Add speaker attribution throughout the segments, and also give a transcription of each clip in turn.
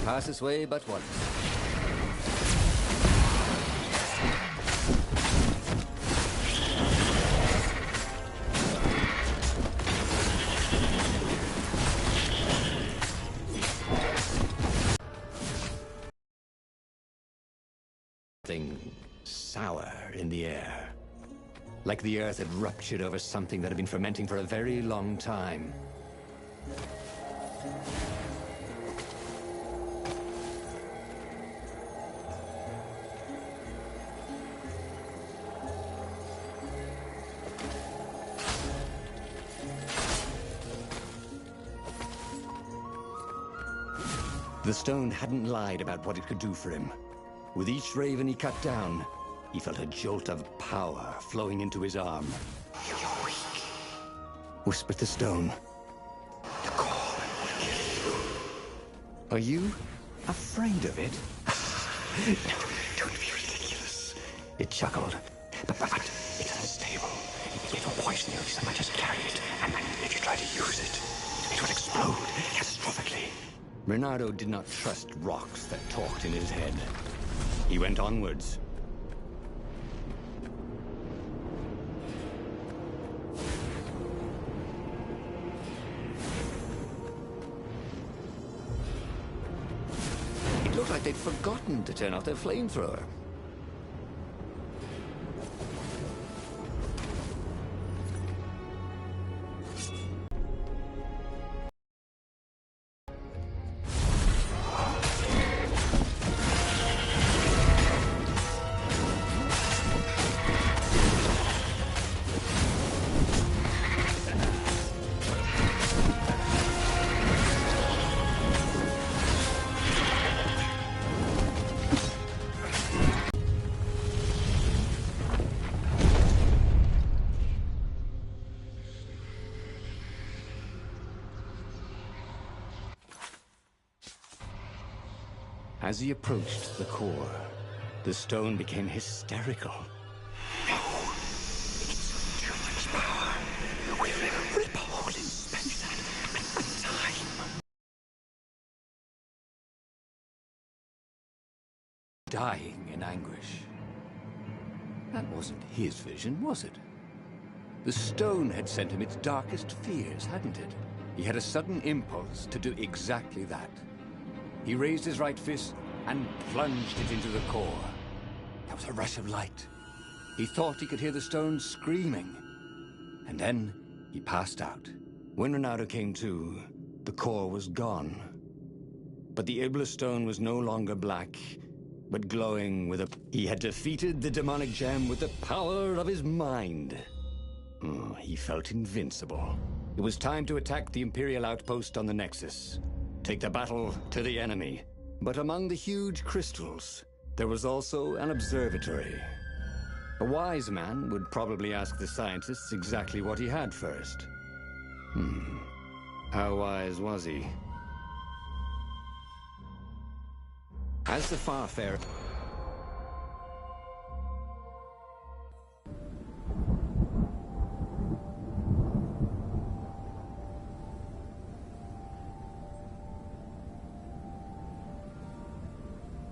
Speaker 1: pass this way but once. Something sour in the air. Like the earth had ruptured over something that had been fermenting for a very long time. The stone hadn't lied about what it could do for him. With each raven he cut down, he felt a jolt of power flowing into his arm. "You're weak," whispered the stone. "The core will kill you." "Are you afraid of it?" "No, don't be ridiculous," it chuckled. But it's unstable. It will poison you so much as carry it, and then if you try to use it, it will explode catastrophically. Bernardo did not trust rocks that talked in his head. He went onwards. It looked like they'd forgotten to turn off their flamethrower. As he approached the core, the stone became hysterical. "No, it's too much power. We'll rip a hole in Spencer at time." Dying in anguish. That wasn't his vision, was it? The stone had sent him its darkest fears, hadn't it? He had a sudden impulse to do exactly that. He raised his right fist and plunged it into the core. There was a rush of light. He thought he could hear the stone screaming. And then he passed out. When Ronaldo came to, the core was gone. But the Iblis stone was no longer black, but glowing with a... He had defeated the demonic gem with the power of his mind. He felt invincible. It was time to attack the Imperial outpost on the Nexus. Take the battle to the enemy. But among the huge crystals, there was also an observatory. A wise man would probably ask the scientists exactly what he had first. How wise was he? As the Farfarer...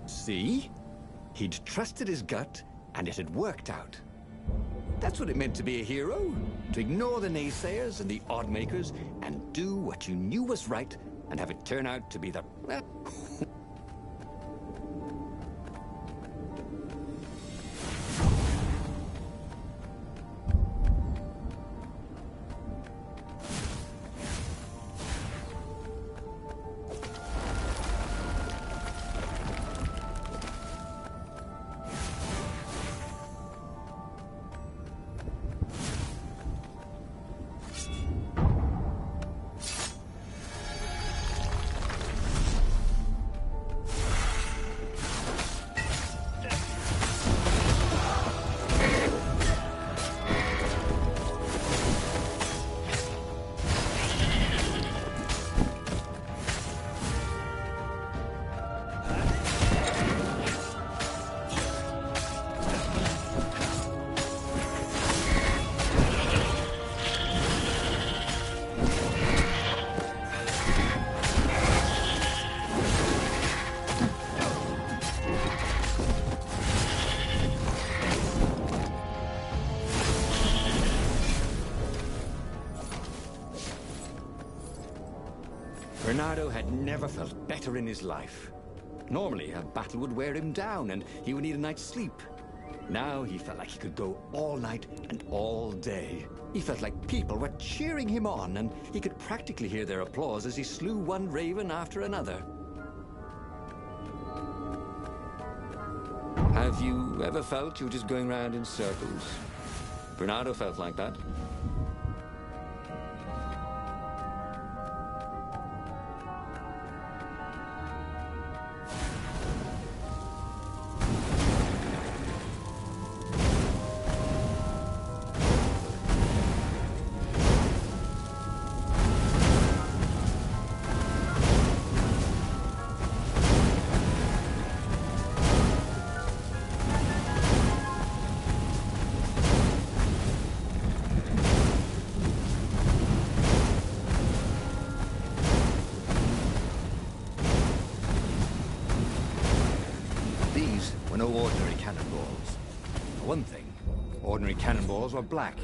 Speaker 1: See? He'd trusted his gut, and it had worked out. That's what it meant to be a hero. To ignore the naysayers and the odd-makers, and do what you knew was right, and have it turn out to be the... Renato had never felt better in his life. Normally, a battle would wear him down and he would need a night's sleep. Now he felt like he could go all night and all day. He felt like people were cheering him on, and he could practically hear their applause as he slew one raven after another. Have you ever felt you were just going round in circles? Renato felt like that. No ordinary cannonballs. For one thing, ordinary cannonballs were black.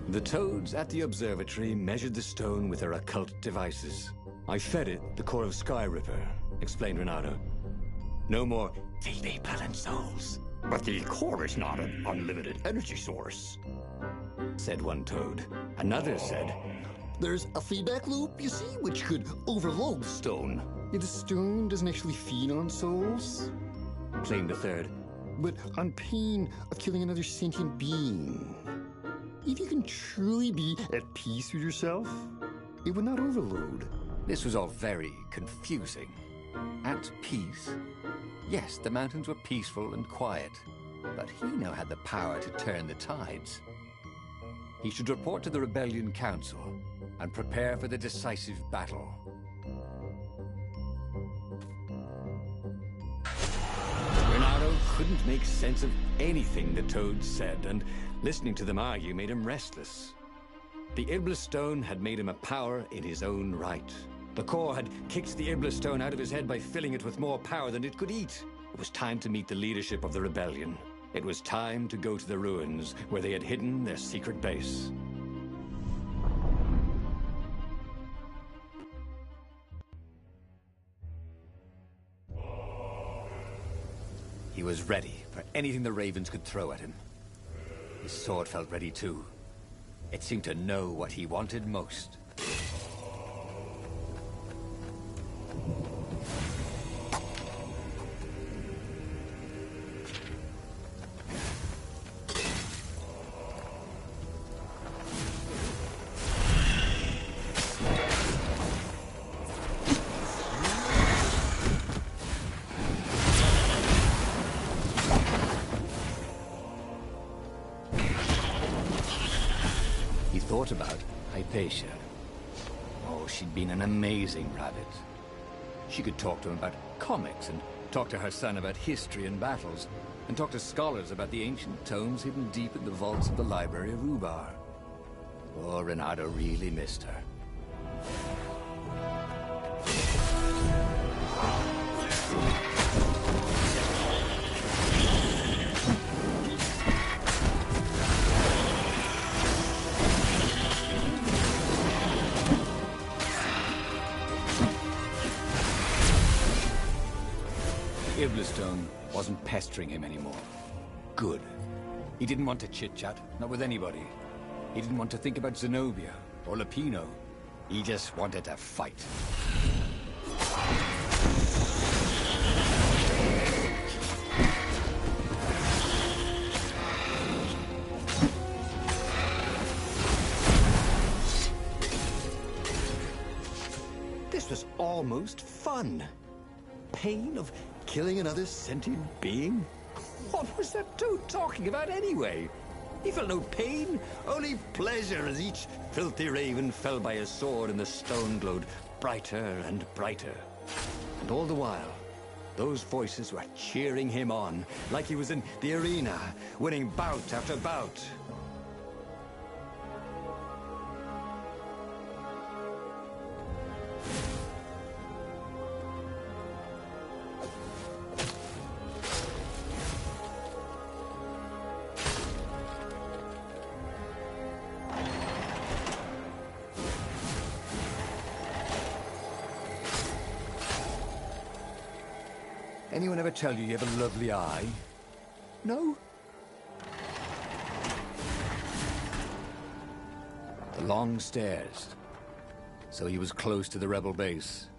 Speaker 1: The toads at the observatory measured the stone with their occult devices. I fed it the core of Sky Ripper, explained Renato. No more feed planet souls. But the core is not an unlimited energy source, said one toad. Another said,
Speaker 2: there's a feedback loop, you see, which could overload the stone. Yeah, the stone doesn't actually feed on souls,
Speaker 1: claimed a third.
Speaker 2: But on pain of killing another sentient being. If you can truly be at peace with yourself, it would not overload.
Speaker 1: This was all very confusing. At peace? Yes, the mountains were peaceful and quiet, but he now had the power to turn the tides. He should report to the Rebellion Council and prepare for the decisive battle. Renato couldn't make sense of anything the toads said, and listening to them argue made him restless. The Iblis Stone had made him a power in his own right. The core had kicked the Iblis Stone out of his head by filling it with more power than it could eat. It was time to meet the leadership of the rebellion. It was time to go to the ruins where they had hidden their secret base. He was ready for anything the ravens could throw at him. His sword felt ready too. It seemed to know what he wanted most. Thought about Hypatia. Oh, she'd been an amazing rabbit. She could talk to him about comics, and talk to her son about history and battles, and talk to scholars about the ancient tomes hidden deep in the vaults of the Library of Ubar. Oh, Renato really missed her. Iblistone wasn't pestering him anymore. Good. He didn't want to chit-chat, not with anybody. He didn't want to think about Zenobia or Lapino. He just wanted to fight. almost fun. Pain of killing another sentient being? What was that toad talking about anyway? He felt no pain, only pleasure as each filthy raven fell by his sword and the stone glowed brighter and brighter. And all the while, those voices were cheering him on, like he was in the arena, winning bout after bout. Anyone ever tell you have a lovely eye? No? The long stairs. So he was close to the rebel base.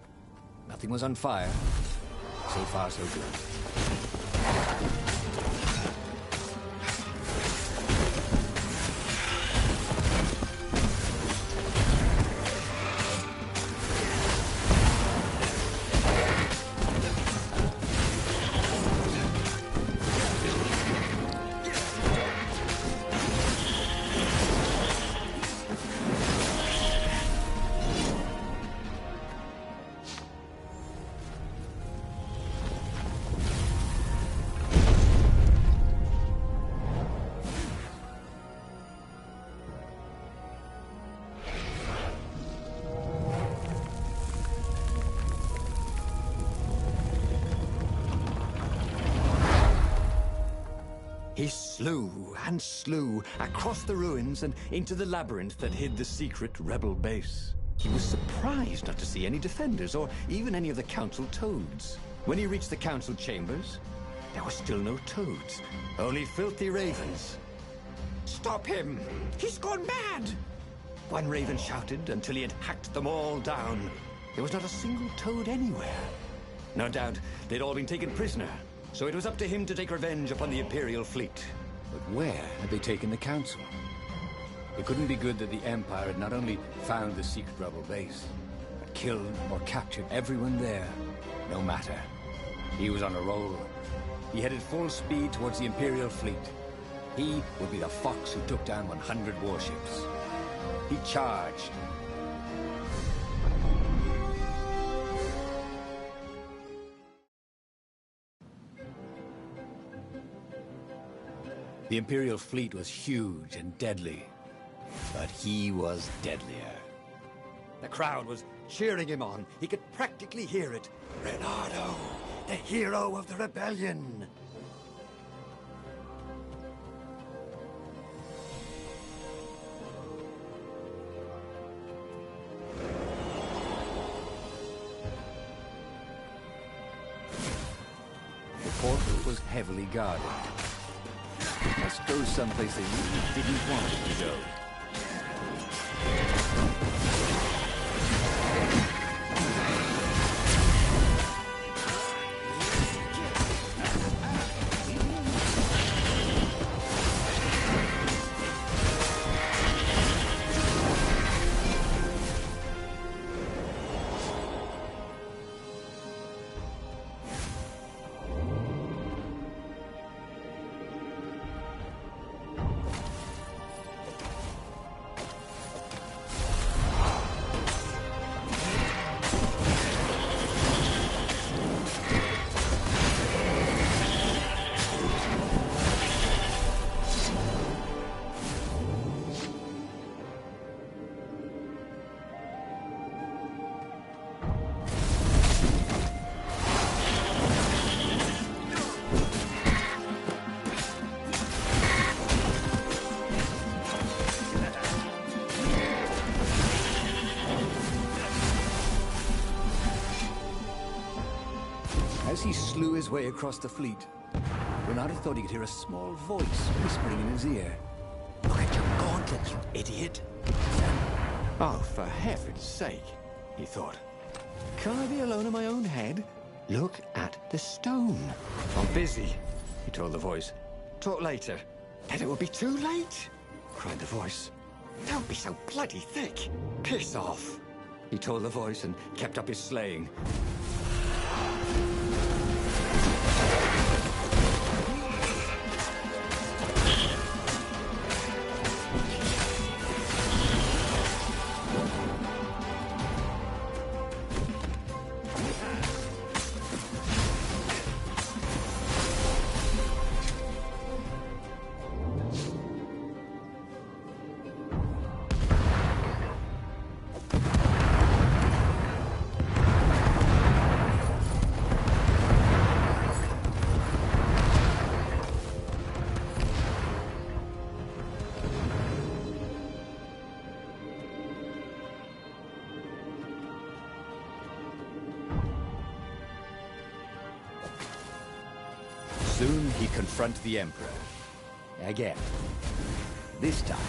Speaker 1: Nothing was on fire. So far, so good. He slew and slew across the ruins and into the labyrinth that hid the secret rebel base. He was surprised not to see any defenders or even any of the council toads. When he reached the council chambers, there were still no toads, only filthy ravens. "Stop him! He's gone mad!" One raven shouted until he had hacked them all down. There was not a single toad anywhere. No doubt they'd all been taken prisoner. So it was up to him to take revenge upon the Imperial fleet. But where had they taken the council? It couldn't be good that the Empire had not only found the secret rebel base, but killed or captured everyone there. No matter. He was on a roll. He headed full speed towards the Imperial fleet. He would be the fox who took down 100 warships. He charged. The Imperial fleet was huge and deadly, but he was deadlier. The crowd was cheering him on. He could practically hear it. Reynardo, the hero of the rebellion. The portal was heavily guarded. Must go someplace they really didn't want it to go. As he slew his way across the fleet, Reynardo thought he could hear a small voice whispering in his ear. "Look at your gauntlets, you idiot!" "Oh, for heaven's sake," he thought. "Can I be alone in my own head? Look at the stone." "I'm busy," he told the voice. "Talk later." "Then it will be too late," cried the voice. "Don't be so bloody thick. Piss off." He told the voice and kept up his slaying. Soon he'd confront the Emperor. Again. This time,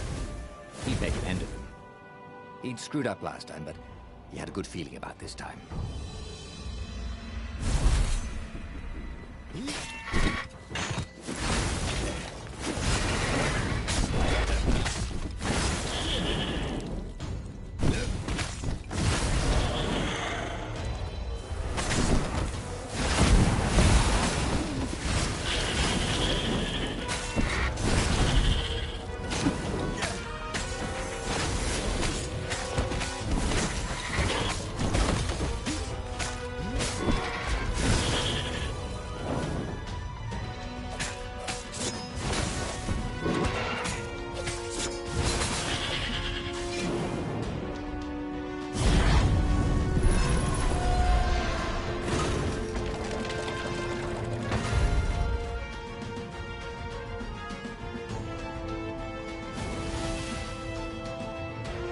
Speaker 1: he'd make an end of him. He'd screwed up last time, but he had a good feeling about this time.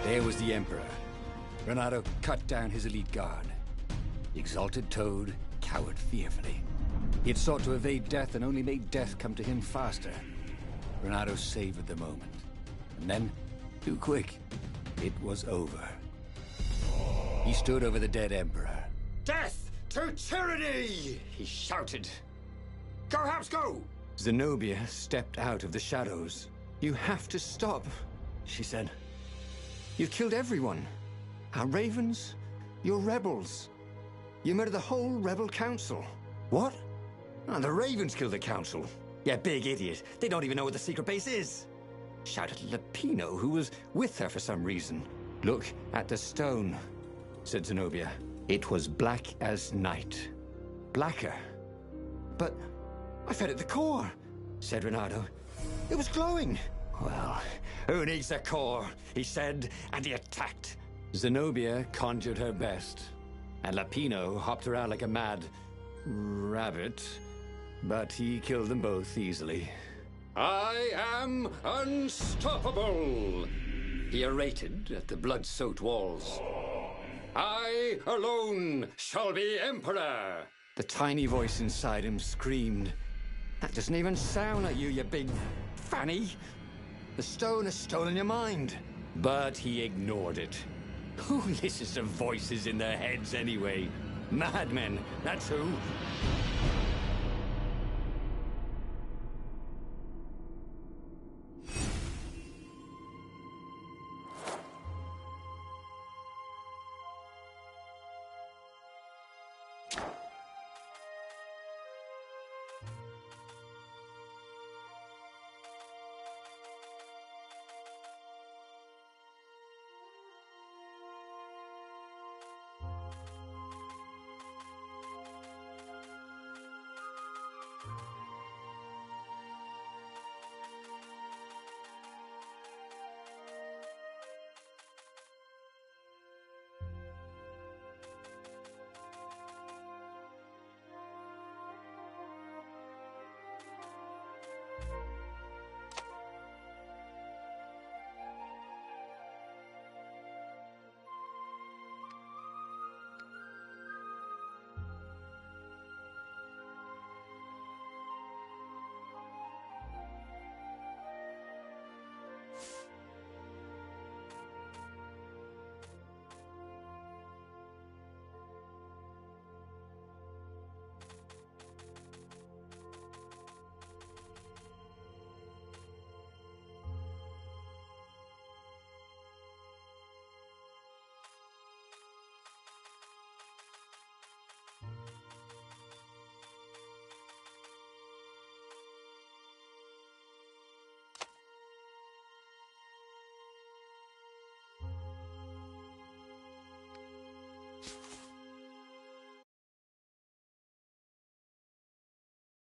Speaker 1: There was the Emperor. Renato cut down his elite guard. The exalted Toad cowered fearfully. He had sought to evade death and only made death come to him faster. Renato savored the moment. And then, too quick, it was over. He stood over the dead Emperor.
Speaker 3: Death to tyranny! He shouted. Go, House, go!
Speaker 1: Zenobia stepped out of the shadows. You have to stop, she said. You've killed everyone. Our ravens, your rebels. You murdered the whole rebel council. What? Oh, the ravens killed the council. Yeah, big idiot. They don't even know what the secret base is. Shouted Lapino, who was with her for some reason. Look at the stone, said Zenobia. It was black as night. Blacker. But I fed it the core, said Renato. It was glowing. Well, who needs a core? He said, and he attacked. Zenobia conjured her best, and Lapino hopped around like a mad rabbit, but he killed them both easily.
Speaker 3: I am unstoppable,
Speaker 1: He orated at the blood-soaked walls.
Speaker 3: I alone shall be emperor.
Speaker 1: The tiny voice inside him screamed, that doesn't even sound like you big fanny. The stone has stolen your mind. But he ignored it. Who listens to voices in their heads anyway? Madmen, that's who.